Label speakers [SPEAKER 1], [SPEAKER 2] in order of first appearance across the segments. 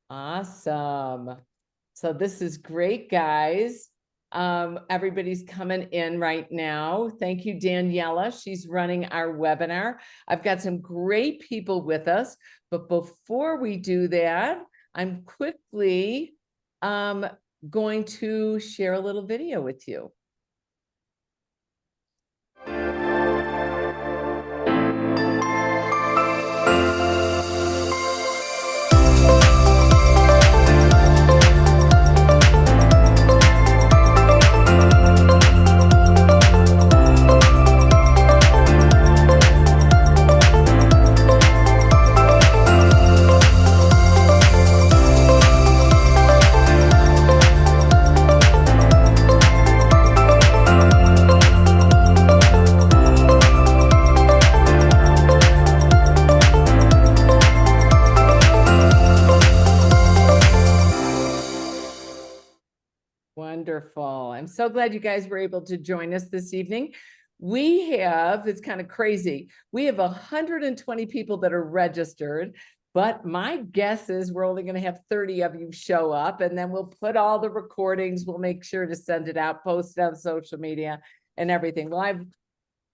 [SPEAKER 1] Awesome. So this is great, guys. Everybody's coming in right now. Thank you, Daniela. She's running our webinar. I've got some great people with us, but before we do that, I'm quickly going to share a little video with you. Wonderful. I'm so glad you guys were able to join us this evening. It's kind of crazy. We have 120 people that are registered, but my guess is we're only going to have 30 of you show up, and then we'll put all the recordings. We'll make sure to send it out, post it on social media and everything. Well, I have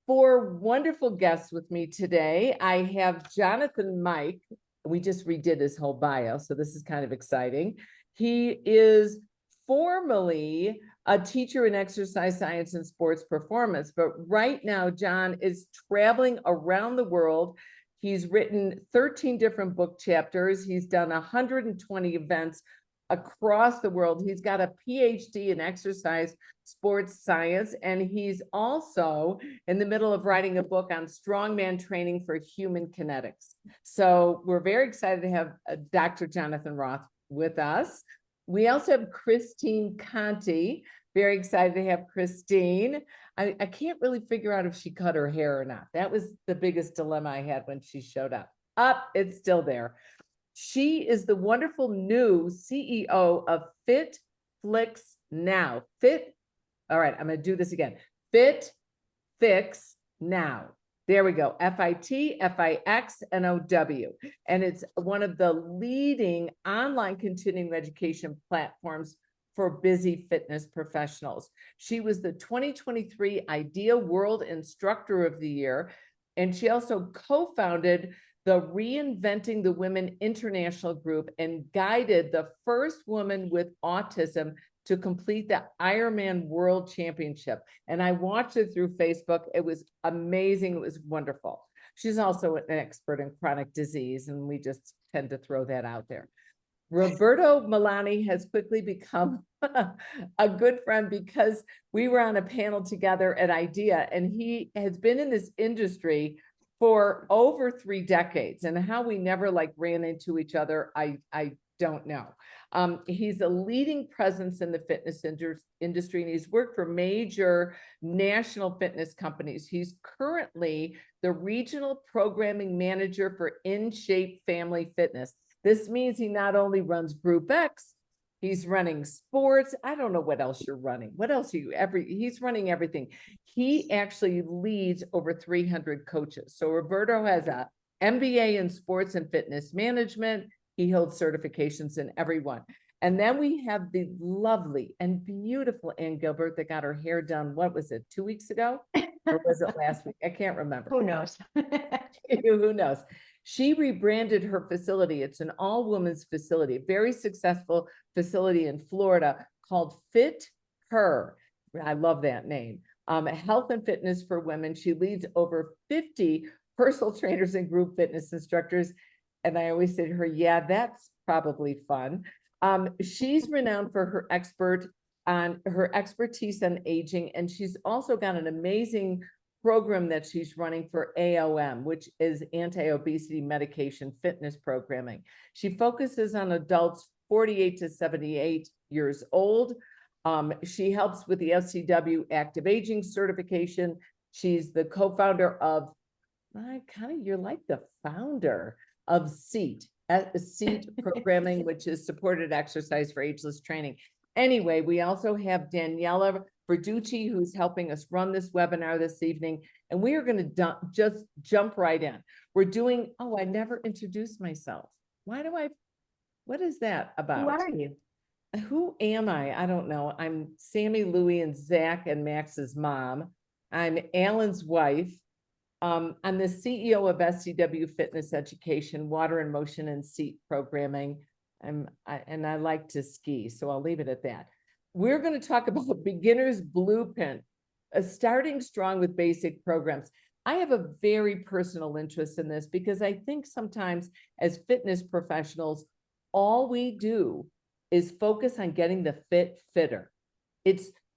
[SPEAKER 1] 4 wonderful guests with me today. I have Jonathan Mike. We just redid his whole bio, so this is kind of exciting. He is formerly a teacher in exercise science and sports performance, but right now John is traveling around the world. He's written 13 different book chapters. He's done 120 events across the world. He's got a PhD in exercise sports science, and he's also in the middle of writing a book on strongman training for human kinetics. So we're very excited to have Dr. Jonathan Roth with us. We also have Christine Conti. Very excited to have Christine. I can't really figure out if she cut her hair or not. That was the biggest dilemma I had when she showed up. It's still there. She is the wonderful new CEO of FitFlix Now. All right, I'm going to do this again. FitFix Now. There we go. FitFixNOW. And it's one of the leading online continuing education platforms for busy fitness professionals. She was the 2023 Idea World Instructor of the Year, and she also co-founded the Reinventing the Women International Group and guided the first woman with autism to complete the Ironman World Championship. And I watched it through Facebook. It was amazing. It was wonderful. She's also an expert in chronic disease, and we just tend to throw that out there. Roberto Milani has quickly become a good friend because we were on a panel together at IDEA, and he has been in this industry for over 3 decades. And how we never ran into each other, I don't know. He's a leading presence in the fitness industry, and he's worked for major national fitness companies. He's currently the regional programming manager for In Shape Family Fitness. This means he not only runs Group X, he's running sports. I don't know what else you're running. What else are you he's running everything. He actually leads over 300 coaches. So Roberto has a MBA in sports and fitness management. He holds certifications in every one. And then we have the lovely and beautiful Ann Gilbert that got her hair done. What was it, 2 weeks ago? Or was it last week? I can't remember.
[SPEAKER 2] Who knows?
[SPEAKER 1] Who knows? She rebranded her facility. It's an all-women's facility, a very successful facility in Florida called Fit Her. I love that name. Health and fitness for women. She leads over 50 personal trainers and group fitness instructors. And I always say to her, yeah, that's probably fun. She's renowned for her expertise on aging, and she's also got an amazing program that she's running for AOM, which is anti-obesity medication fitness programming. She focuses on adults 48 to 78 years old. She helps with the FCW Active Aging certification. She's the co-founder of, you're like the founder of SEAT programming, which is supported exercise for ageless training. Anyway, we also have Daniela Verducci, who's helping us run this webinar this evening. And we are going to just jump right in. We're doing, I never introduced myself. Why do I What is that
[SPEAKER 2] Who
[SPEAKER 1] about?
[SPEAKER 2] are you?
[SPEAKER 1] Who am I? I don't know. I'm Sammy, Louie, and Zach and Max's mom. I'm Alan's wife. I'm the CEO of SCW Fitness Education, Water and Motion and Seat Programming. And I like to ski, so I'll leave it at that. We're going to talk about beginner's blueprint, starting strong with basic programs. I have a very personal interest in this because I think sometimes as fitness professionals, all we do is focus on getting the fitter.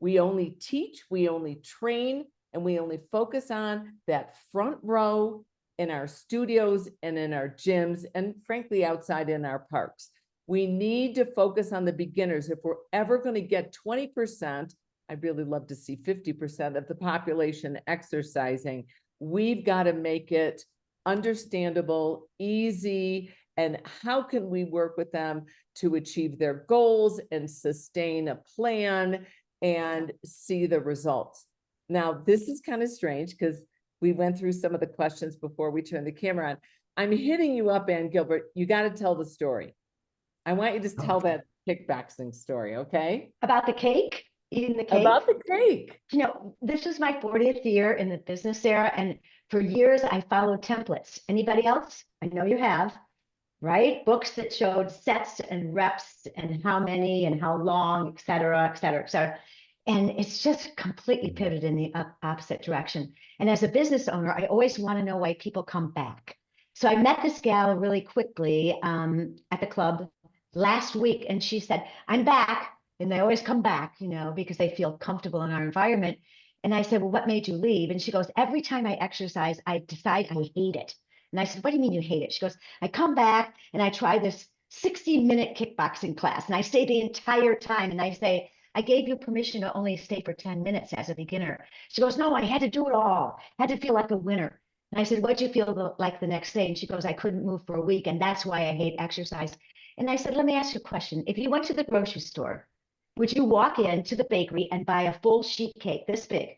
[SPEAKER 1] We only teach, we only train, and we only focus on that front row in our studios and in our gyms, and frankly, outside in our parks. We need to focus on the beginners. If we're ever going to get 20%, I'd really love to see 50% of the population exercising. We've got to make it understandable, easy, and how can we work with them to achieve their goals and sustain a plan and see the results. Now, this is kind of strange because we went through some of the questions before we turned the camera on. I'm hitting you up, Ann Gilbert. You got to tell the story. I want you to tell that kickboxing story, okay?
[SPEAKER 2] About the cake? Eating the cake?
[SPEAKER 1] About the cake.
[SPEAKER 2] You know, this is my 40th year in the business era, and for years I followed templates. Anybody else? I know you have, right? Books that showed sets and reps and how many and how long, et cetera, et cetera, et cetera. And it's just completely pivoted in the opposite direction. And as a business owner, I always want to know why people come back. So I met this gal really quickly at the club last week, and she said, I'm back. And they always come back, you know, because they feel comfortable in our environment. And I said, well, what made you leave? And she goes, every time I exercise, I decide I hate it. And I said, what do you mean you hate it? She goes, I come back and I try this 60-minute kickboxing class, and I stay the entire time. And I say, I gave you permission to only stay for 10 minutes as a beginner. She goes, no, I had to do it all. Had to feel like a winner. And I said, what'd you feel like the next day? And she goes, I couldn't move for a week, and that's why I hate exercise. And I said, let me ask you a question. If you went to the grocery store, would you walk into the bakery and buy a full sheet cake this big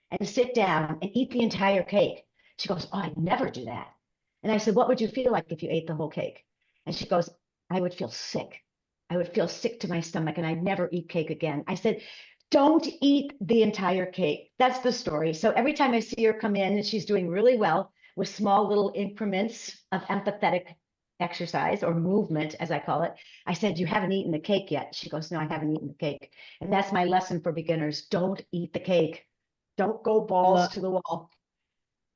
[SPEAKER 2] and sit down and eat the entire cake? She goes, oh, I'd never do that. And I said, what would you feel like if you ate the whole cake? And she goes, I would feel sick. I would feel sick to my stomach, and I'd never eat cake again. I said, don't eat the entire cake. That's the story. So every time I see her come in, and she's doing really well with small little increments of empathetic exercise or movement, as I call it, I said, you haven't eaten the cake yet. She goes, no, I haven't eaten the cake. And that's my lesson for beginners. Don't eat the cake. Don't go balls to the wall.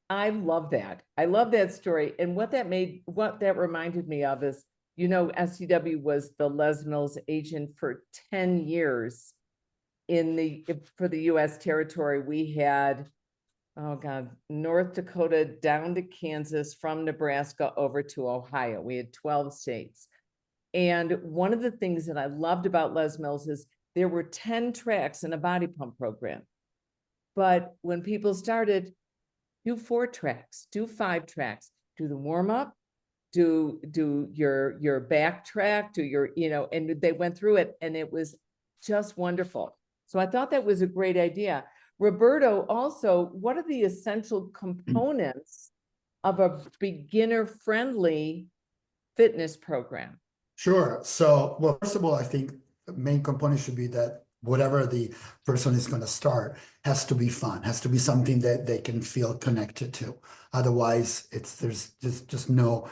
[SPEAKER 1] I love that. I love that story. And what that reminded me of is, you know, SCW was the Les Mills agent for 10 years for the US territory. We had, oh God, North Dakota down to Kansas, from Nebraska over to Ohio. We had 12 states. And one of the things that I loved about Les Mills is there were 10 tracks in a body pump program. But when people started, do 4 tracks, do 5 tracks, do the warm up, do your back track, do your, you know, and they went through it, and it was just wonderful. So I thought that was a great idea. Roberto, also, what are the essential components of a beginner-friendly fitness program?
[SPEAKER 3] Sure. So, well, first of all, I think the main component should be that whatever the person is going to start has to be fun, has to be something that they can feel connected to. Otherwise, there's just no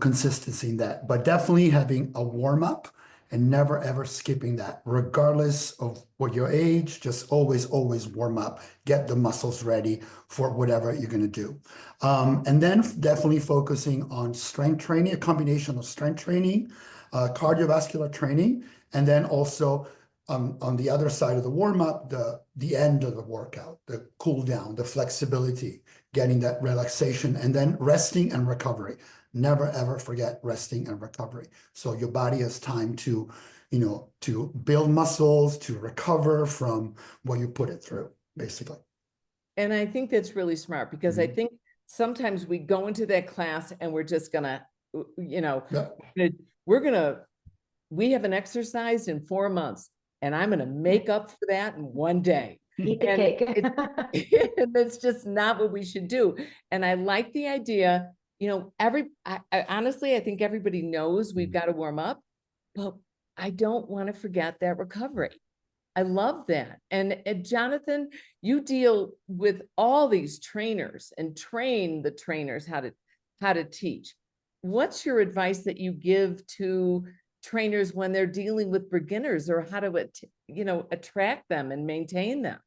[SPEAKER 3] consistency in that. But definitely having a warm up and never ever skipping that, regardless of what your age. Just always warm up, get the muscles ready for whatever you're going to do. And then definitely focusing on strength training, a combination of strength training, cardiovascular training, and then also on the other side of the warm-up, the end of the workout, the cool down, the flexibility, getting that relaxation, and then resting and recovery. Never ever forget resting and recovery. So your body has time to, to build muscles, to recover from what you put it through, basically. And
[SPEAKER 1] I think that's really smart, because I think sometimes we go into that class and we're just gonna, we haven't exercised in 4 months, and I'm gonna make up for that in one day.
[SPEAKER 2] Eat the cake.
[SPEAKER 1] And that's just not what we should do. And I like the idea you know, honestly, I think everybody knows we've got to warm up, but I don't want to forget that recovery. I love that. And Jonathan, you deal with all these trainers and train the trainers how to teach. What's your advice that you give to trainers when they're dealing with beginners, or how to, you know, attract them and maintain them?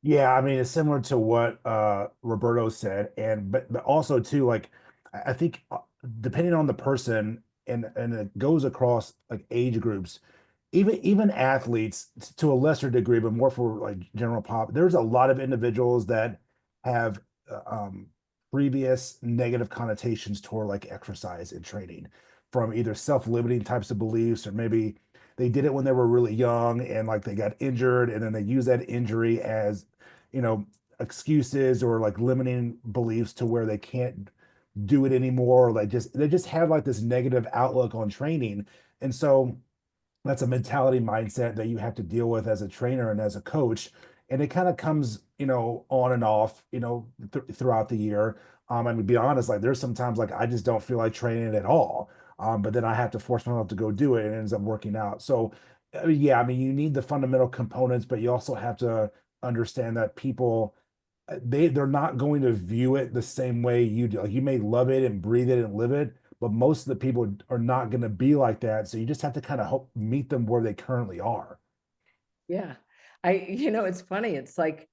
[SPEAKER 4] Yeah, I mean, it's similar to what Roberto said, and but also too, like I think depending on the person, and it goes across like age groups, even athletes to a lesser degree, but more for like general pop. There's a lot of individuals that have previous negative connotations toward like exercise and training, from either self-limiting types of beliefs, or maybe they did it when they were really young and like they got injured, and then they use that injury as, you know, excuses or like limiting beliefs to where they can't do it anymore. Or they just have like this negative outlook on training. And so that's a mentality mindset that you have to deal with as a trainer and as a coach. And it kind of comes, you know, on and off, you know, throughout the year. And to be honest, like there's sometimes like I just don't feel like training at all. But then I have to force myself to go do it, and it ends up working out. So yeah, I mean, you need the fundamental components, but you also have to understand that people, they're not going to view it the same way you do. Like you may love it and breathe it and live it, but most of the people are not going to be like that. So you just have to kind of hope meet them where they currently are.
[SPEAKER 1] Yeah. You know, it's funny. It's like,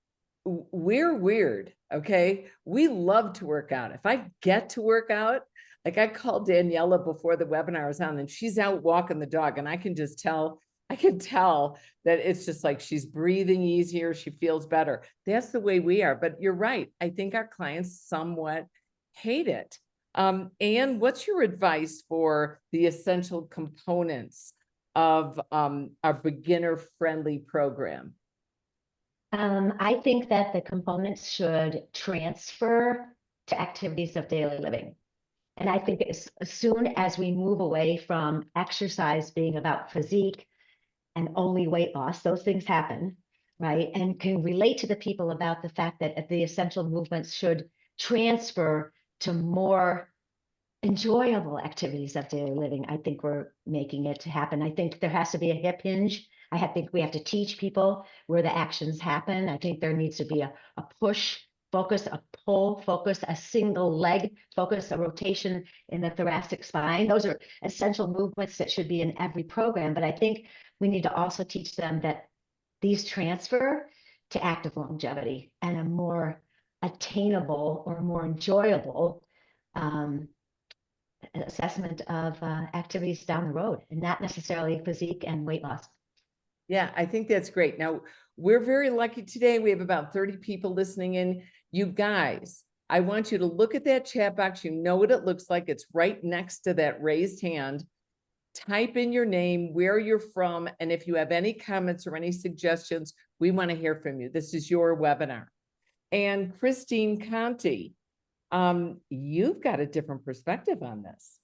[SPEAKER 1] we're weird. Okay. We love to work out. If I get to work out, like I called Daniela before the webinar was on, and she's out walking the dog, and I can tell that it's just like she's breathing easier. She feels better. That's the way we are. But you're right. I think our clients somewhat hate it. And what's your advice for the essential components of our beginner-friendly program?
[SPEAKER 2] I think that the components should transfer to activities of daily living. And I think as soon as we move away from exercise being about physique and only weight loss, those things happen, right? And can relate to the people about the fact that the essential movements should transfer to more enjoyable activities of daily living. I think we're making it happen. I think there has to be a hip hinge. I think we have to teach people where the actions happen. I think there needs to be a push focus, a pull focus, a single leg focus, a rotation in the thoracic spine. Those are essential movements that should be in every program. But I think we need to also teach them that these transfer to active longevity and a more attainable or more enjoyable assessment of activities down the road, and not necessarily physique and weight loss.
[SPEAKER 1] Yeah, I think that's great. Now, we're very lucky today. We have about 30 people listening in. You guys, I want you to look at that chat box. You know what it looks like. It's right next to that raised hand. Type in your name, where you're from, and if you have any comments or any suggestions, we want to hear from you. This is your webinar. And Christine Conti, you've got a different perspective on this,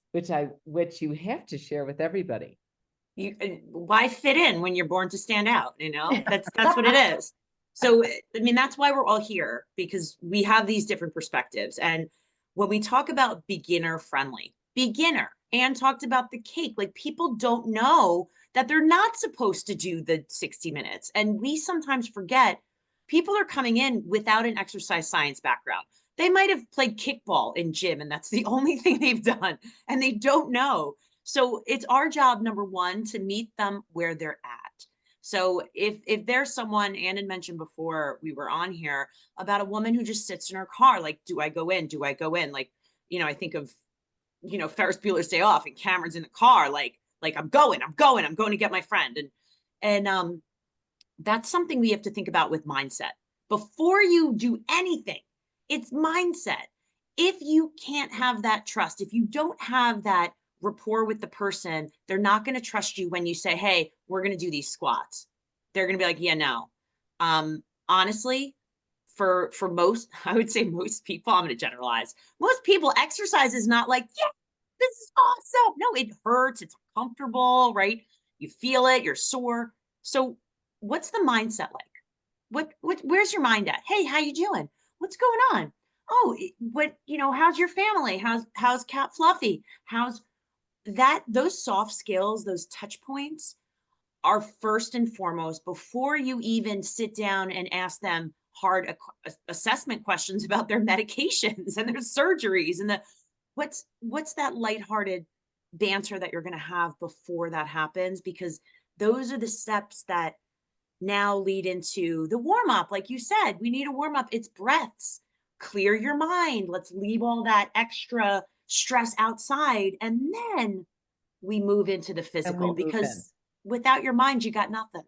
[SPEAKER 1] which you have to share with everybody.
[SPEAKER 5] Why fit in when you're born to stand out? You know, that's what it is. So, I mean, that's why we're all here, because we have these different perspectives. And when we talk about beginner friendly, and talked about the cake, like people don't know that they're not supposed to do the 60 minutes. And we sometimes forget people are coming in without an exercise science background. They might have played kickball in gym, and that's the only thing they've done, and they don't know. So it's our job, number one, to meet them where they're at. So if there's someone, Ann had mentioned before we were on here about a woman who just sits in her car, like, do I go in? Do I go in? Like, you know, I think of, you know, Ferris Bueller's Day Off, and Cameron's in the car, like I'm going to get my friend. And that's something we have to think about with mindset. Before you do anything, it's mindset. If you can't have that trust, if you don't have that rapport with the person, they're not going to trust you when you say, hey, we're going to do these squats. They're going to be like, yeah, no. Honestly, for most, I would say most people, I'm going to generalize. Most people, exercise is not like, yeah, this is awesome. No, it hurts. It's uncomfortable, right? You feel it. You're sore. So what's the mindset like? Where's your mind at? Hey, how you doing? What's going on? oh, what, how's your family? How's cat Fluffy? How's that? Those soft skills, those touch points are first and foremost before you even sit down and ask them hard assessment questions about their medications and their surgeries and what's that lighthearted banter that you're going to have before that happens, because those are the steps that now lead into the warm up. Like you said, we need a warm up. It's breaths. Clear your mind. Let's leave all that extra stress outside. And then we move into the
[SPEAKER 1] And we
[SPEAKER 5] physical,
[SPEAKER 1] move in.
[SPEAKER 5] because without your mind, you got nothing.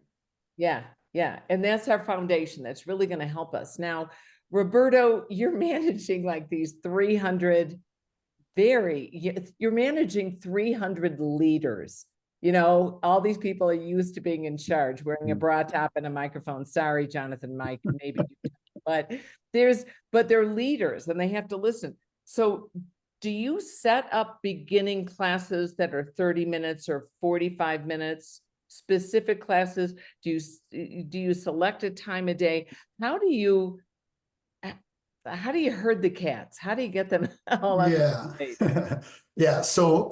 [SPEAKER 1] Yeah, yeah. And that's our foundation. That's really going to help us. Now, Roberto, you're managing like these 300 you're managing 300 leaders. All these people are used to being in charge, wearing a bra top and a microphone. Sorry, Jonathan, Mike, maybe, but they're leaders and they have to listen. So do you set up beginning classes that are 30 minutes or 45 minutes, specific classes? Do you select a time of day? How do you herd the cats? How do you get them all on the same page?
[SPEAKER 3] Yeah. So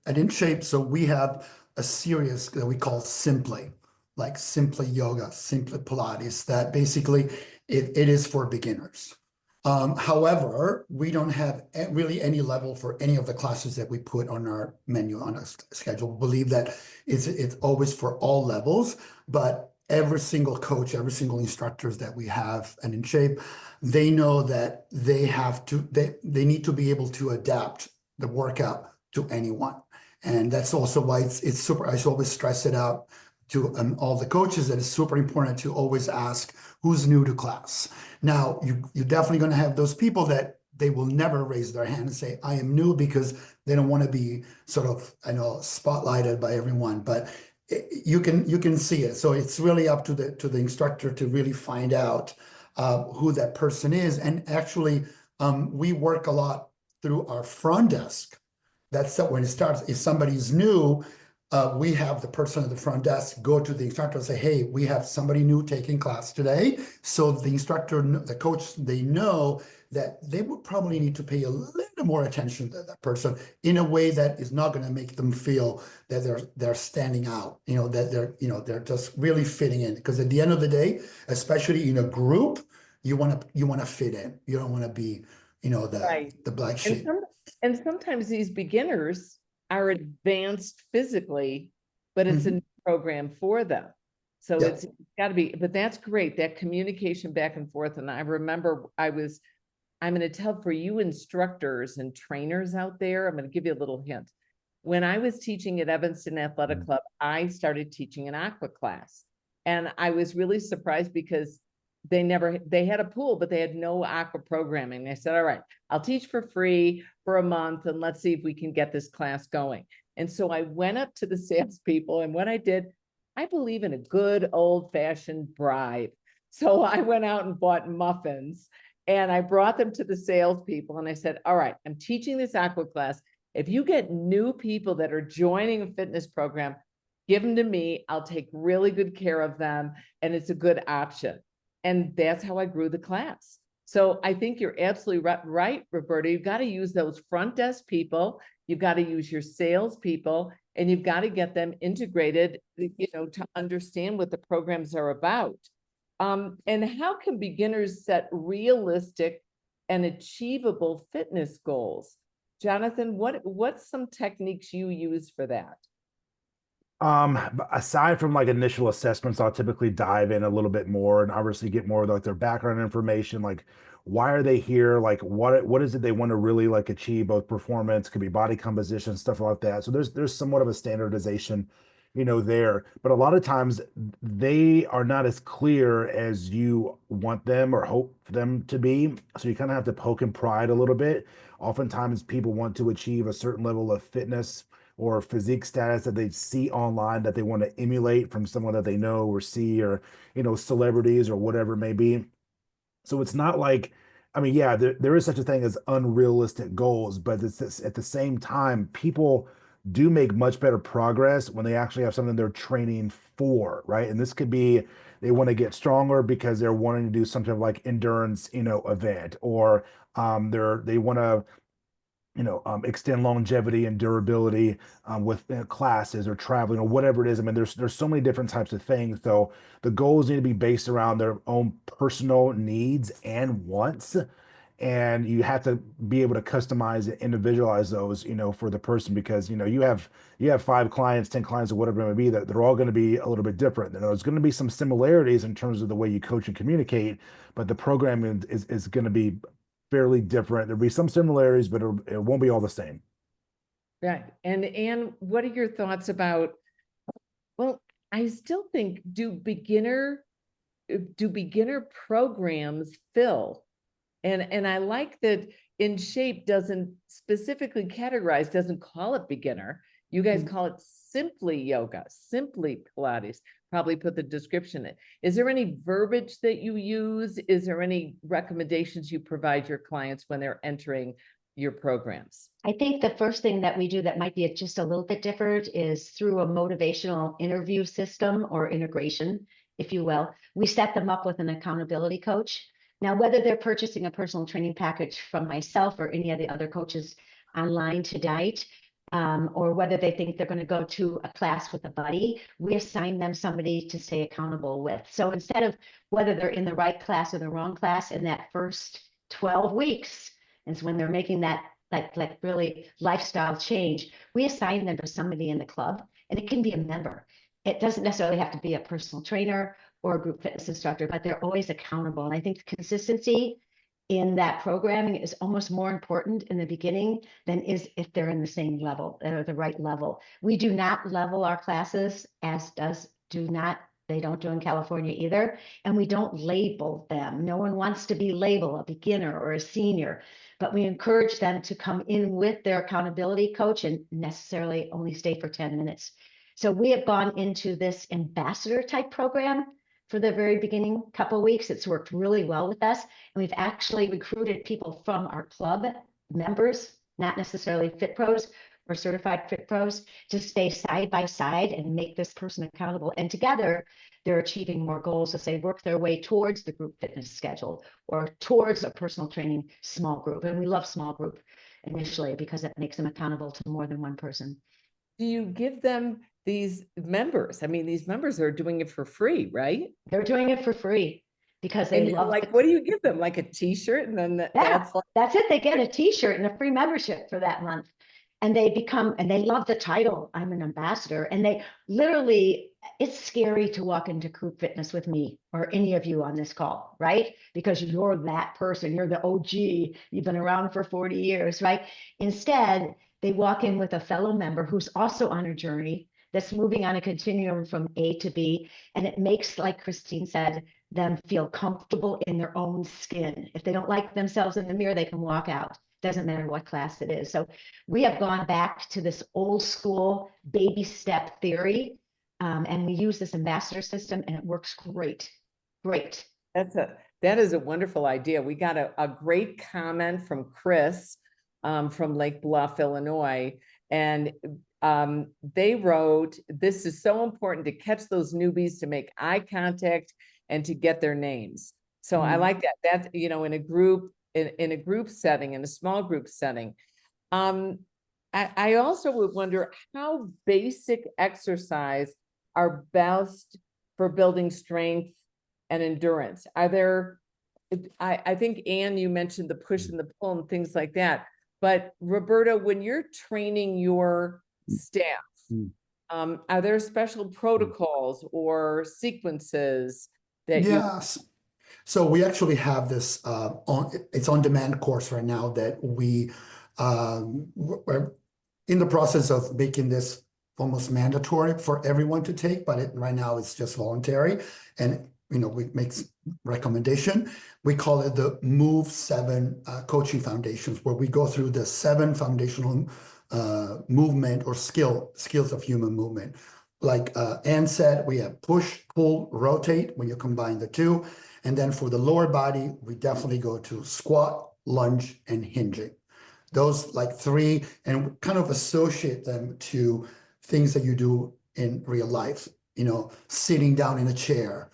[SPEAKER 3] at InShape, so we have a series that we call Simply, like Simply Yoga, Simply Pilates, that basically it is for beginners. However, we don't have really any level for any of the classes that we put on our menu, on our schedule. We believe that it's always for all levels, but every single coach, every single instructors that we have and InShape, they know that they need to be able to adapt the workout to anyone. And that's also why it's super, I always stress it out to all the coaches that it's super important to always ask who's new to class. Now, you're definitely going to have those people that they will never raise their hand and say, I am new, because they don't want to be sort of, spotlighted by everyone, but you can see it. So it's really up to the instructor to really find out who that person is. And actually, we work a lot through our front desk. That's when it starts. If somebody's new, we have the person at the front desk go to the instructor and say, hey, we have somebody new taking class today. So the instructor, the coach, they know that they would probably need to pay a little more attention to that person in a way that is not going to make them feel that they're standing out, that they're just really fitting in. Because at the end of the day, especially in a group, you want to fit in. You don't want to be,
[SPEAKER 1] Right.
[SPEAKER 3] the black sheep.
[SPEAKER 1] And sometimes these beginners are advanced physically, but it's a new program for them. So
[SPEAKER 3] Yeah.
[SPEAKER 1] it's got to be, but that's great, that communication back and forth. And I remember I'm going to tell for you instructors and trainers out there, I'm going to give you a little hint. When I was teaching at Evanston Athletic Club, I started teaching an aqua class. And I was really surprised because they had a pool, but they had no aqua programming. They said, all right, I'll teach for free for a month and let's see if we can get this class going. And so I went up to the salespeople, and what I did, I believe in a good old fashioned bribe. So I went out and bought muffins and I brought them to the salespeople and I said, all right, I'm teaching this aqua class. If you get new people that are joining a fitness program, give them to me. I'll take really good care of them. And it's a good option. And that's how I grew the class. So I think you're absolutely right, Roberta. You've got to use those front desk people. You've got to use your sales people, and you've got to get them integrated, to understand what the programs are about. And how can beginners set realistic and achievable fitness goals? Jonathan, what's some techniques you use for that?
[SPEAKER 4] Aside from like initial assessments, I'll typically dive in a little bit more and obviously get more of like their background information, like why are they here, like what is it they want to really like achieve, both performance, could be body composition, stuff like that. So there's somewhat of a standardization, there, but a lot of times they are not as clear as you want them or hope for them to be. So you kind of have to poke and prod a little bit. Oftentimes people want to achieve a certain level of fitness or physique status that they see online that they want to emulate from someone that they know or see, or celebrities or whatever it may be. So it's not like, yeah, there is such a thing as unrealistic goals, but it's at the same time, people do make much better progress when they actually have something they're training for, right? And this could be they want to get stronger because they're wanting to do something like endurance, event, or they want to extend longevity and durability with classes or traveling or whatever it is. I mean, there's so many different types of things. So the goals need to be based around their own personal needs and wants. And you have to be able to customize and individualize those, for the person, because you have 5 clients, 10 clients, or whatever it may be, that they're all going to be a little bit different. There's going to be some similarities in terms of the way you coach and communicate, but the programming is going to be fairly different. There'll be some similarities, but it won't be all the same.
[SPEAKER 1] Right. And what are your thoughts about, well, I still think, do beginner programs fill? And I like that In Shape doesn't specifically categorize, doesn't call it beginner. You guys call it simply yoga, simply Pilates. Probably put the description in. Is there any verbiage that you use? Is there any recommendations you provide your clients when they're entering your programs?
[SPEAKER 2] I think the first thing that we do that might be just a little bit different is through a motivational interview system or integration, if you will. We set them up with an accountability coach. Now, whether they're purchasing a personal training package from myself or any of the other coaches online tonight, or whether they think they're going to go to a class with a buddy, we assign them somebody to stay accountable with. So instead of whether they're in the right class or the wrong class in that first 12 weeks, is when they're making that like really lifestyle change, we assign them to somebody in the club, and it can be a member. It doesn't necessarily have to be a personal trainer or a group fitness instructor, but they're always accountable. And I think consistency in that programming is almost more important in the beginning than is if they're in the same level or the right level. We do not level our classes, as they don't do in California either. And we don't label them. No one wants to be labeled a beginner or a senior, but we encourage them to come in with their accountability coach and necessarily only stay for 10 minutes. So we have gone into this ambassador type program for the very beginning couple of weeks. It's worked really well with us. And we've actually recruited people from our club members, not necessarily Fit Pros or certified Fit Pros, to stay side by side and make this person accountable. And together, they're achieving more goals as they work their way towards the group fitness schedule or towards a personal training small group. And we love small group initially because it makes them accountable to more than one person.
[SPEAKER 1] Do you give them these members? I mean, these members are doing it for free, right?
[SPEAKER 2] They're doing it for free because they love
[SPEAKER 1] what do you give them? Like a t-shirt, and then
[SPEAKER 2] that's it. They get a t-shirt and a free membership for that month. And they love the title, I'm an ambassador. And they literally, it's scary to walk into group fitness with me or any of you on this call, right? Because you're that person, you're the OG, you've been around for 40 years, right? Instead, they walk in with a fellow member who's also on a journey that's moving on a continuum from A to B. And it makes, like Christine said, them feel comfortable in their own skin. If they don't like themselves in the mirror, they can walk out. Doesn't matter what class it is. So we have gone back to this old school baby step theory, and we use this ambassador system, and it works great. Great.
[SPEAKER 1] That is a wonderful idea. We got a great comment from Chris from Lake Bluff, Illinois, and they wrote, "This is so important to catch those newbies, to make eye contact and to get their names." So I like that. That's, in a group. In a group setting, in a small group setting. I also would wonder how basic exercise are best for building strength and endurance. Are there, I think, Anne, you mentioned the push and the pull and things like that. But Roberta, when you're training your staff, are there special protocols or sequences that
[SPEAKER 3] Yes. So we actually have this it's on demand course right now that we're in the process of making this almost mandatory for everyone to take, but right now it's just voluntary. And we make recommendation. We call it the Move 7 Coaching Foundations, where we go through the 7 foundational movement or skills of human movement. Like Anne said, we have push, pull, rotate when you combine the two. And then for the lower body, we definitely go to squat, lunge, and hinging. those like three and kind of associate them to things that you do in real life, sitting down in a chair,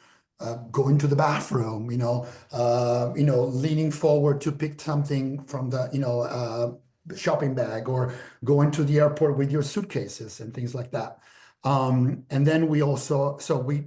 [SPEAKER 3] going to the bathroom, leaning forward to pick something from the, shopping bag, or going to the airport with your suitcases and things like that. And then we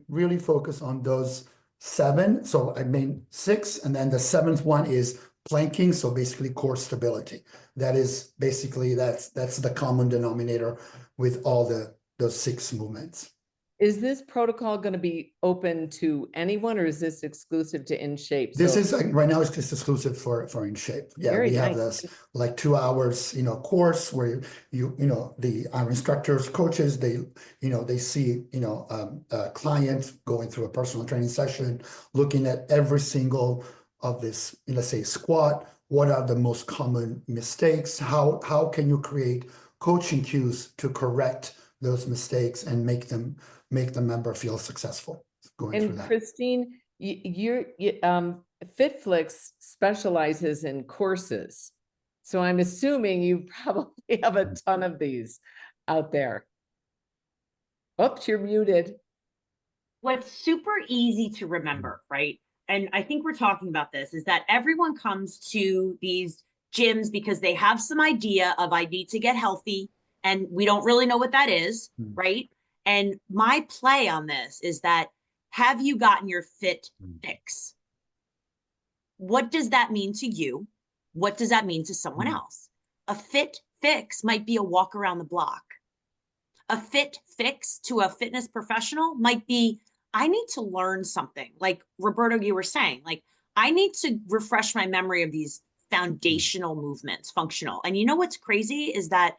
[SPEAKER 3] really focus on those 7. So I mean 6, and then the 7th one is planking. So basically core stability. That is basically, that's the common denominator with all those 6 movements.
[SPEAKER 1] Is this protocol going to be open to anyone, or is this exclusive to InShape?
[SPEAKER 3] This
[SPEAKER 1] So-
[SPEAKER 3] is right now, it's just exclusive for InShape. Yeah,
[SPEAKER 1] Very
[SPEAKER 3] we have
[SPEAKER 1] nice.
[SPEAKER 3] this like 2 hours, course where our instructors, coaches, they see, a client going through a personal training session, looking at every single of this, let's say squat. What are the most common mistakes? How can you create coaching cues to correct those mistakes and make the member feel successful going through
[SPEAKER 1] And
[SPEAKER 3] that?
[SPEAKER 1] Christine, FitFlix specializes in courses. So I'm assuming you probably have a ton of these out there. Oops, you're muted.
[SPEAKER 5] What's super easy to remember, right? And I think we're talking about this, is that everyone comes to these gyms because they have some idea of, I need to get healthy, and we don't really know what that is, right? And my play on this is that, have you gotten your fit fix? What does that mean to you? What does that mean to someone else? A fit fix might be a walk around the block. A fit fix to a fitness professional might be, I need to learn something. Like Roberto, you were saying, like, I need to refresh my memory of these foundational movements, functional. And you know what's crazy is that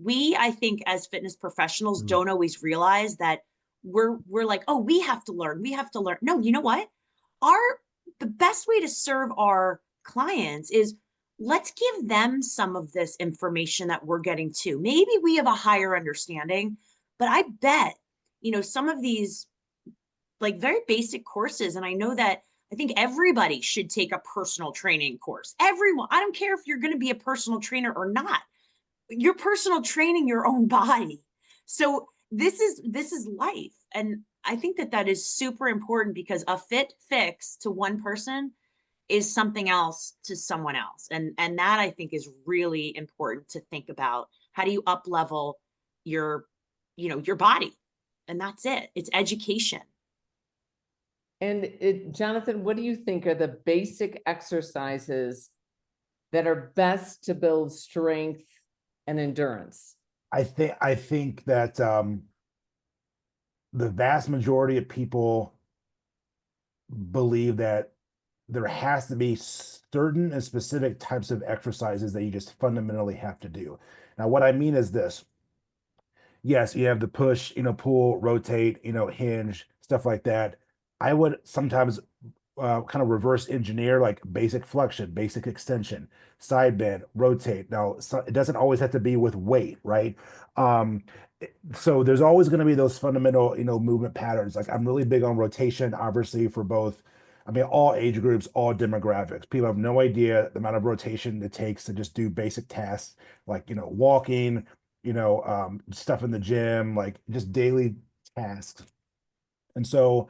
[SPEAKER 5] I think as fitness professionals don't always realize that we're like, oh, we have to learn. No, you know what? The best way to serve our clients is, let's give them some of this information that we're getting too. Maybe we have a higher understanding, but I bet, some of these like very basic courses. And I know that I think everybody should take a personal training course. Everyone, I don't care if you're going to be a personal trainer or not. You're personal training your own body. So this is life. And I think that is super important, because a fit fix to one person is something else to someone else. And that I think is really important to think about. How do you up level your body? And that's it. It's education.
[SPEAKER 1] And Jonathan, what do you think are the basic exercises that are best to build strength and endurance?
[SPEAKER 4] I think that the vast majority of people believe that there has to be certain and specific types of exercises that you just fundamentally have to do. Now, what I mean is this. Yes, you have the push, pull, rotate, hinge, stuff like that. I would sometimes kind of reverse engineer, like basic flexion, basic extension, side bend, rotate. Now, it doesn't always have to be with weight, right? So there's always going to be those fundamental, movement patterns. Like, I'm really big on rotation, obviously, for both, all age groups, all demographics. People have no idea the amount of rotation it takes to just do basic tasks, like, walking, stuff in the gym, like just daily tasks. And so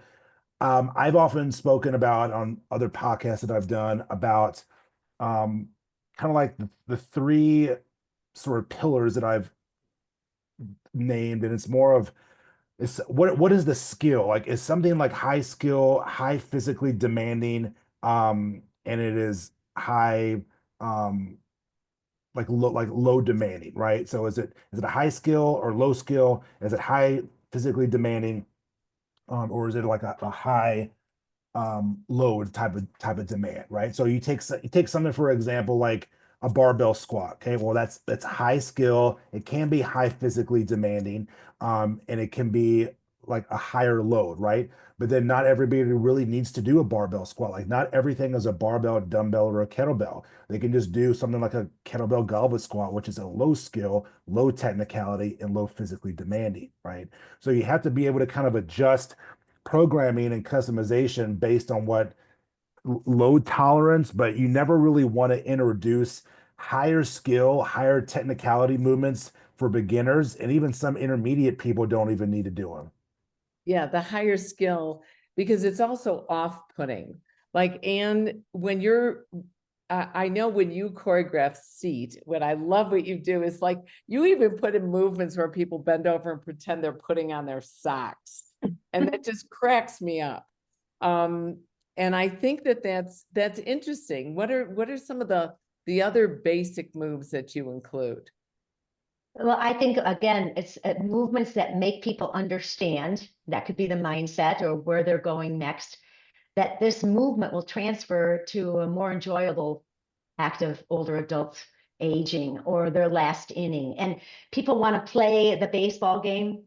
[SPEAKER 4] I've often spoken about on other podcasts that I've done about kind of like the 3 sort of pillars that I've named, and it's more of, what is the skill? Like, is something like high skill, high physically demanding, and it is high like low demanding, right? So is it a high skill or low skill? Is it high physically demanding, or is it like a high load type of demand, right? So you take something, for example, like a barbell squat. Okay, well, that's high skill. It can be high physically demanding, and it can be like a higher load, right? But then not everybody really needs to do a barbell squat. Like, not everything is a barbell, dumbbell, or a kettlebell. They can just do something like a kettlebell goblet squat, which is a low skill, low technicality, and low physically demanding, right? So you have to be able to kind of adjust programming and customization based on what load tolerance, but you never really want to introduce higher skill, higher technicality movements for beginners, and even some intermediate people don't even need to do them.
[SPEAKER 1] Yeah, the higher skill, because it's also off-putting. Like, and when you're, I know when you choreograph seat, what I love what you do is like, you even put in movements where people bend over and pretend they're putting on their socks. And that just cracks me up. And I think that that's interesting. What are some of the other basic moves that you include?
[SPEAKER 2] Well, I think, again, it's movements that make people understand, that could be the mindset or where they're going next, that this movement will transfer to a more enjoyable act of older adults aging or their last inning. And people want to play the baseball game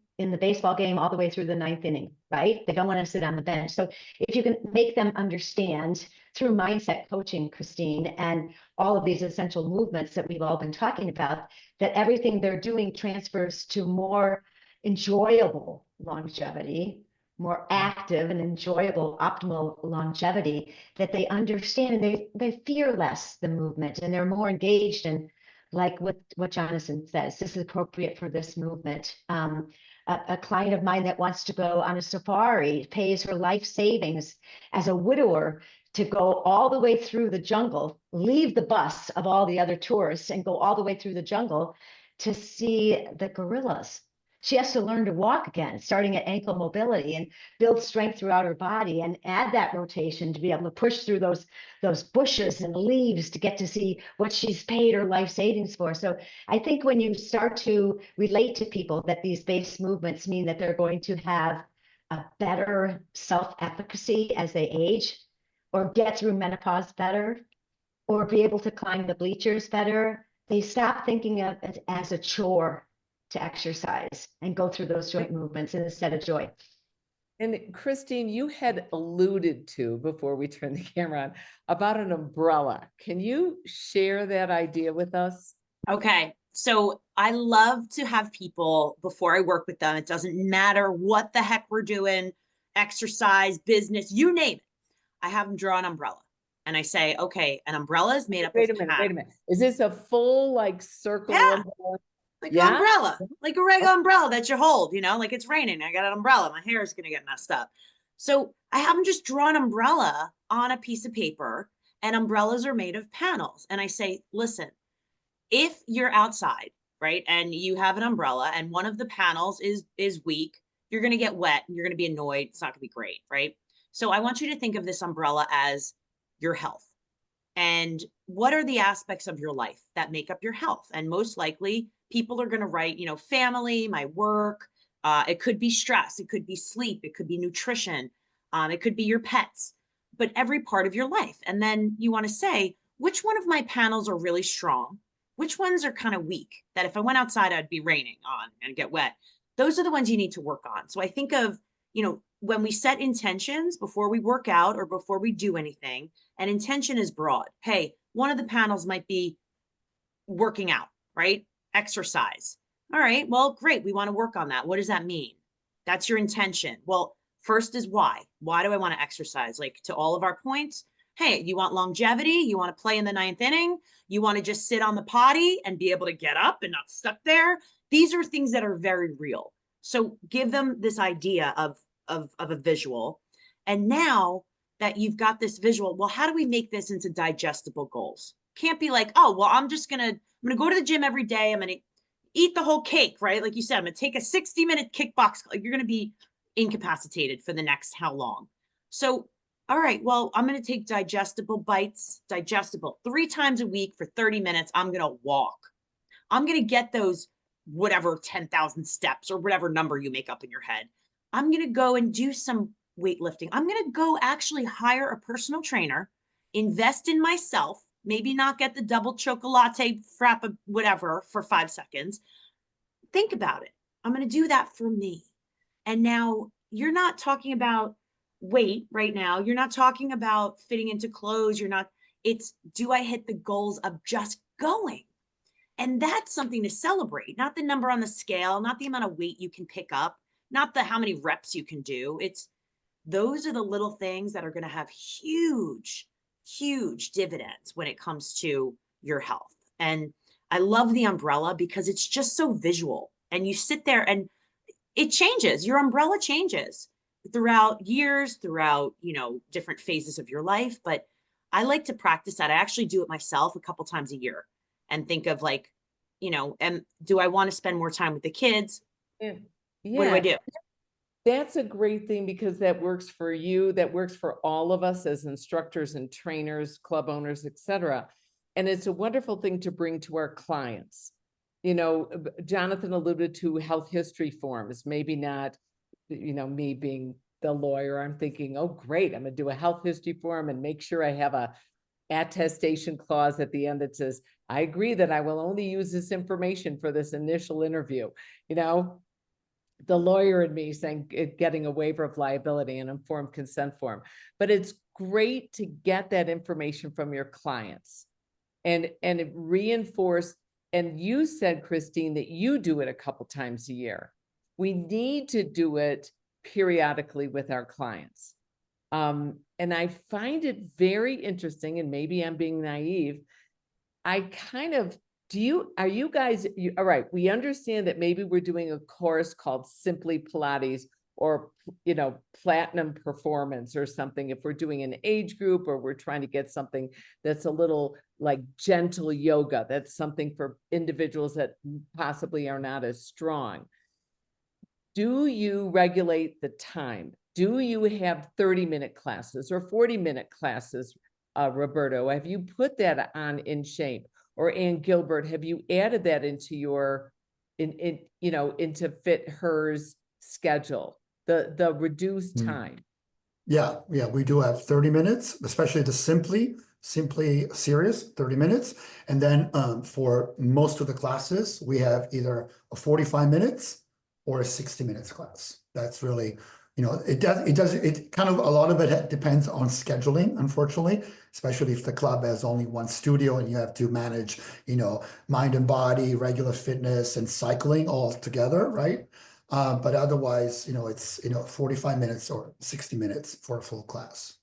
[SPEAKER 2] all the way through the ninth inning, right? They don't want to sit on the bench. So if you can make them understand through mindset coaching, Christine, and all of these essential movements that we've all been talking about, that everything they're doing transfers to more enjoyable longevity, more active and enjoyable optimal longevity, that they understand and they fear less the movement and they're more engaged in, like what Jonathan says, this is appropriate for this movement. A client of mine that wants to go on a safari pays her life savings as a widower to go all the way through the jungle, leave the bus of all the other tourists and go all the way through the jungle to see the gorillas. She has to learn to walk again, starting at ankle mobility, and build strength throughout her body and add that rotation to be able to push through those bushes and leaves to get to see what she's paid her life savings for. So I think when you start to relate to people that these base movements mean that they're going to have a better self-efficacy as they age, or get through menopause better, or be able to climb the bleachers better, they stop thinking of it as a chore to exercise and go through those joint movements instead of joy.
[SPEAKER 1] And Christine, you had alluded to, before we turn the camera on, about an umbrella. Can you share that idea with us?
[SPEAKER 5] Okay. So I love to have people, before I work with them, it doesn't matter what the heck we're doing, exercise, business, you name it. I have them draw an umbrella. And I say, okay, an umbrella is made up
[SPEAKER 1] Wait a
[SPEAKER 5] of
[SPEAKER 1] minute, wait a
[SPEAKER 5] paddles.
[SPEAKER 1] minute. Is this a full like circle
[SPEAKER 5] Yeah.
[SPEAKER 1] umbrella?
[SPEAKER 5] Like
[SPEAKER 1] Yeah?
[SPEAKER 5] an umbrella, like a regular umbrella that you hold, like it's raining. I got an umbrella. My hair is going to get messed up. So I have them just draw an umbrella on a piece of paper, and umbrellas are made of panels. And I say, listen, if you're outside, right, and you have an umbrella and one of the panels is weak, you're going to get wet and you're going to be annoyed. It's not going to be great, right? So I want you to think of this umbrella as your health. And what are the aspects of your life that make up your health? And most likely people are going to write, family, my work. It could be stress. It could be sleep. It could be nutrition. It could be your pets, but every part of your life. And then you want to say, which one of my panels are really strong? Which ones are kind of weak that if I went outside, I'd be raining on and get wet. Those are the ones you need to work on. So I think of, when we set intentions before we work out or before we do anything, and intention is broad. Hey, one of the panels might be working out, right? Exercise. All right, well, great. We want to work on that. What does that mean? That's your intention. Well, first is why. Why do I want to exercise? Like, to all of our points, hey, you want longevity? You want to play in the ninth inning? You want to just sit on the potty and be able to get up and not stuck there? These are things that are very real. So give them this idea of a visual. And now that you've got this visual, well, how do we make this into digestible goals? Can't be like, oh, well, I'm going to go to the gym every day. I'm going to eat the whole cake, right? Like you said, I'm going to take a 60-minute kickbox. You're going to be incapacitated for the next how long? So, all right, well, I'm going to take digestible bites, 3 times a week for 30 minutes. I'm going to walk. I'm going to get those whatever 10,000 steps or whatever number you make up in your head. I'm going to go and do some weightlifting. I'm going to go actually hire a personal trainer, invest in myself, maybe not get the double chocolate frappa, whatever, for 5 seconds. Think about it. I'm going to do that for me. And now you're not talking about weight right now. You're not talking about fitting into clothes. It's, do I hit the goals of just going? And that's something to celebrate, not the number on the scale, not the amount of weight you can pick up, not the how many reps you can do. It's those are the little things that are going to have huge, huge dividends when it comes to your health. And I love the umbrella because it's just so visual. And you sit there and it changes. Your umbrella changes throughout years, throughout, different phases of your life. But I like to practice that. I actually do it myself a couple times a year and think of like, and do I want to spend more time with the kids?
[SPEAKER 1] Yeah.
[SPEAKER 5] What do I do?
[SPEAKER 1] That's a great thing because that works for you, that works for all of us as instructors and trainers, club owners, etc. And it's a wonderful thing to bring to our clients. Jonathan alluded to health history forms, maybe not, me being the lawyer, I'm thinking, oh, great, I'm gonna do a health history form and make sure I have a attestation clause at the end that says, I agree that I will only use this information for this initial interview, the lawyer in me saying, getting a waiver of liability and informed consent form. But it's great to get that information from your clients and reinforce. And you said, Christine, that you do it a couple times a year. We need to do it periodically with our clients. And I find it very interesting, and maybe I'm being naive. I kind of, are you guys, all right, we understand that maybe we're doing a course called Simply Pilates or, Platinum Performance or something, if we're doing an age group or we're trying to get something that's a little like gentle yoga, that's something for individuals that possibly are not as strong. Do you regulate the time? Do you have 30-minute classes or 40-minute classes, Roberto? Have you put that on In Shape? Or Ann Gilbert, have you added that into your, into Fit Her's schedule, the reduced time?
[SPEAKER 3] Yeah, we do have 30 minutes, especially the Simply series, 30 minutes. And then for most of the classes, we have either a 45 minutes or a 60 minutes class. That's really, it kind of, a lot of it depends on scheduling, unfortunately, especially if the club has only one studio and you have to manage, mind and body, regular fitness and cycling all together, right? But otherwise, it's, 45 minutes or 60 minutes for a full class.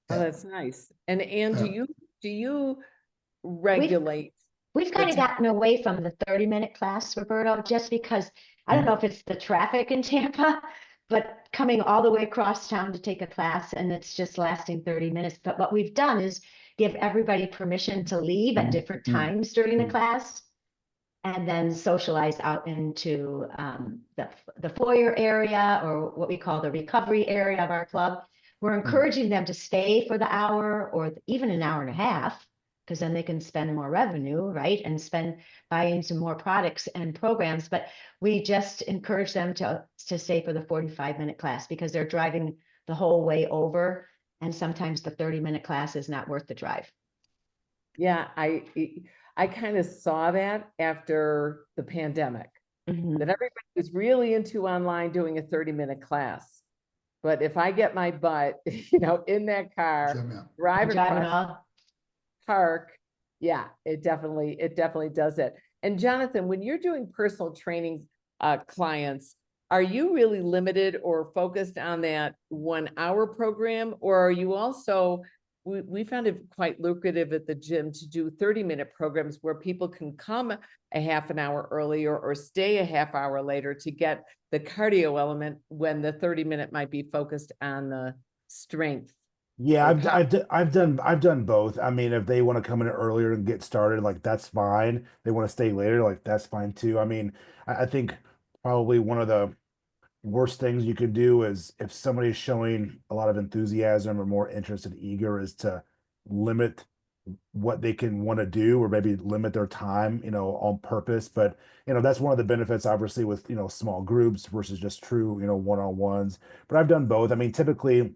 [SPEAKER 1] Oh,
[SPEAKER 3] Yeah.
[SPEAKER 1] that's nice. And Ann,
[SPEAKER 3] Yeah.
[SPEAKER 1] do you regulate?
[SPEAKER 2] We've kind of gotten away from the 30-minute class, Roberto, just because I don't know if it's the traffic in Tampa, but coming all the way across town to take a class and it's just lasting 30 minutes. But what we've done is give everybody permission to leave at different times during the class and then socialize out into the foyer area, or what we call the recovery area of our club. We're encouraging them to stay for the hour or even an hour and a half, because then they can spend more revenue, right? And buy into more products and programs. But we just encourage them to stay for the 45-minute class because they're driving the whole way over. And sometimes the 30-minute class is not worth the drive.
[SPEAKER 1] Yeah, I kind of saw that after the pandemic, that everybody was really into online doing a 30-minute class. But if I get my butt, in that car, drive across park, yeah, it definitely does it. And Jonathan, when you're doing personal training clients, are you really limited or focused on that 1 hour program, or are you also, we found it quite lucrative at the gym to do 30-minute programs where people can come a half an hour earlier or stay a half hour later to get the cardio element when the 30-minute might be focused on the strength.
[SPEAKER 4] Yeah, I've done both. I mean, if they want to come in earlier and get started, like that's fine. They want to stay later, like that's fine too. I mean, I think probably one of the worst things you could do is if somebody's showing a lot of enthusiasm or more interest and eager is to limit what they can want to do or maybe limit their time, on purpose. But, that's one of the benefits obviously with, small groups versus just true, one-on-ones. But I've done both. I mean, typically,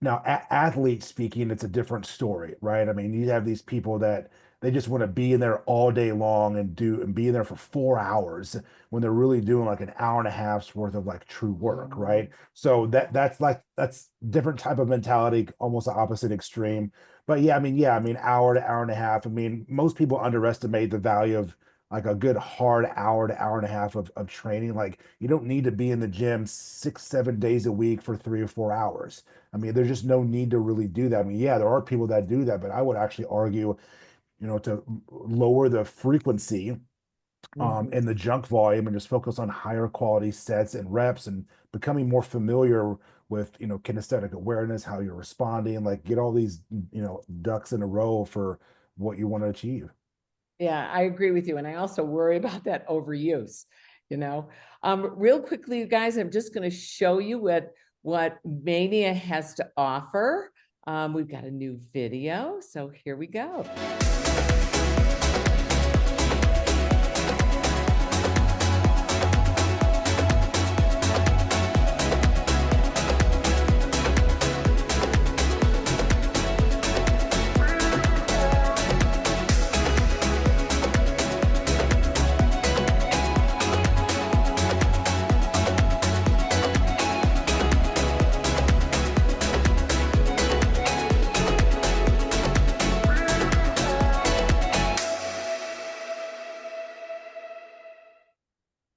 [SPEAKER 4] now athlete speaking, it's a different story, right? I mean, you have these people that they just want to be in there all day long and be in there for 4 hours when they're really doing like an hour and a half's worth of like true work, right? So that's different type of mentality, almost the opposite extreme. But yeah, I mean, hour to hour and a half. I mean, most people underestimate the value of like a good hard hour to hour and a half of training. Like you don't need to be in the gym 6-7 days a week for 3 or 4 hours. I mean, there's just no need to really do that. I mean, yeah, there are people that do that, but I would actually argue to lower the frequency
[SPEAKER 1] Mhm.
[SPEAKER 4] and the junk volume and just focus on higher quality sets and reps and becoming more familiar with, kinesthetic awareness, how you're responding, like get all these, ducks in a row for what you want to achieve.
[SPEAKER 1] Yeah, I agree with you. And I also worry about that overuse, you know. Real quickly, you guys, I'm just going to show you what Mania has to offer. We've got a new video, so here we go.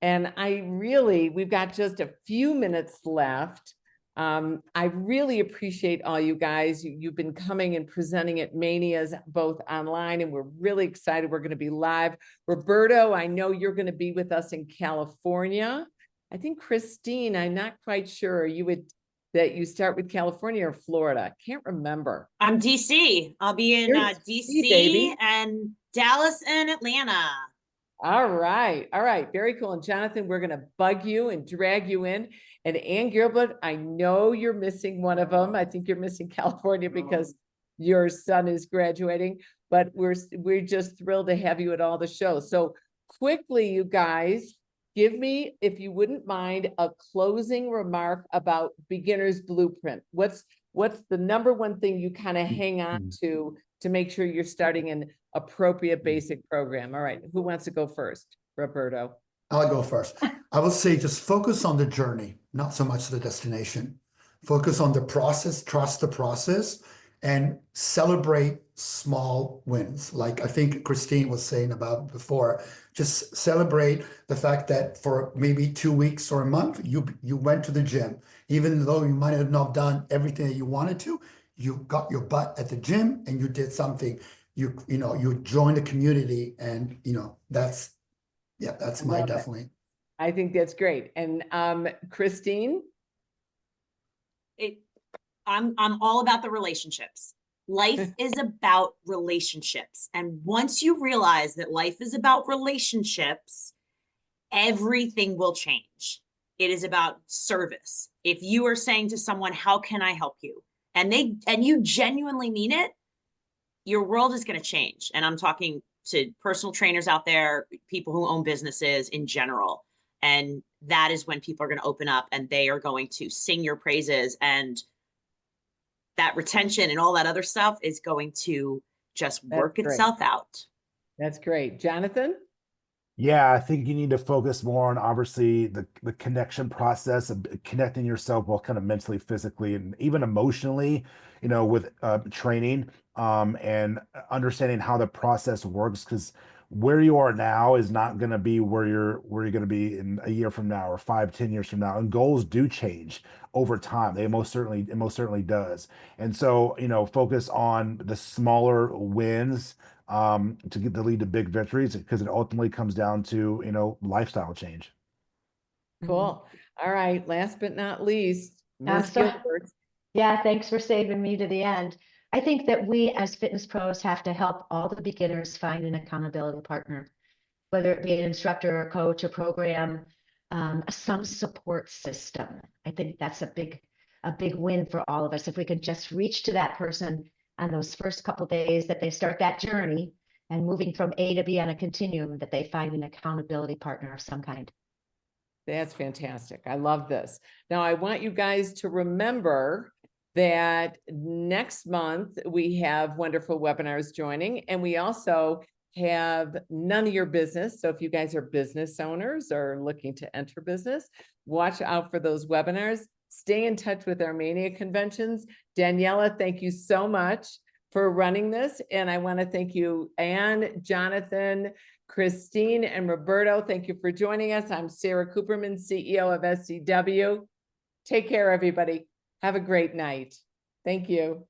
[SPEAKER 1] And we've got just a few minutes left. I really appreciate all you guys. You've been coming and presenting at Manias both online, and we're really excited. We're going to be live. Roberto, I know you're going to be with us in California. I think Christine, I'm not quite sure that you start with California or Florida. Can't remember.
[SPEAKER 5] I'm DC. I'll be in
[SPEAKER 1] You're
[SPEAKER 5] DC
[SPEAKER 1] baby.
[SPEAKER 5] and Dallas and Atlanta.
[SPEAKER 1] All right. All right. Very cool. And Jonathan, we're going to bug you and drag you in. And Ann Gilbert, I know you're missing one of them. I think you're missing California because your son is graduating, but we're just thrilled to have you at all the shows. So quickly, you guys, give me, if you wouldn't mind, a closing remark about Beginner's Blueprint. What's the number one thing you kind of hang on to make sure you're starting an appropriate basic program? All right, who wants to go first? Roberto.
[SPEAKER 3] I'll go first. I will say just focus on the journey, not so much the destination. Focus on the process, trust the process, and celebrate small wins. Like I think Christine was saying about before, just celebrate the fact that for maybe 2 weeks or a month, you went to the gym. Even though you might have not done everything that you wanted to, you got your butt at the gym and you did something. You joined the community, and that's my definitely.
[SPEAKER 1] I think that's great. And Christine?
[SPEAKER 5] I'm all about the relationships. Life is about relationships. And once you realize that life is about relationships, everything will change. It is about service. If you are saying to someone, how can I help you? And you genuinely mean it, your world is going to change. And I'm talking to personal trainers out there, people who own businesses in general. And that is when people are going to open up and they are going to sing your praises, and that retention and all that other stuff is going to just work itself out.
[SPEAKER 1] That's great. Jonathan?
[SPEAKER 4] Yeah, I think you need to focus more on obviously the connection process of connecting yourself both kind of mentally, physically, and even emotionally, with training and understanding how the process works, because where you are now is not going to be where you're going to be in a year from now or 5, 10 years from now. And goals do change over time. It most certainly does. And so, focus on the smaller wins to lead to big victories, because it ultimately comes down to, lifestyle change.
[SPEAKER 1] Cool. All right. Last but not least, Ms. Gilbert.
[SPEAKER 2] Yeah, thanks for saving me to the end. I think that we as fitness pros have to help all the beginners find an accountability partner, whether it be an instructor, a coach, a program, some support system. I think that's a big win for all of us. If we could just reach to that person on those first couple of days that they start that journey and moving from A to B on a continuum, that they find an accountability partner of some kind.
[SPEAKER 1] That's fantastic. I love this. Now, I want you guys to remember that next month we have wonderful webinars joining, and we also have None of Your Business. So if you guys are business owners or looking to enter business, watch out for those webinars. Stay in touch with our Mania conventions. Daniela, thank you so much for running this. And I want to thank you, Ann, Jonathan, Christine, and Roberto. Thank you for joining us. I'm Sarah Cooperman, CEO of SCW. Take care, everybody. Have a great night. Thank you.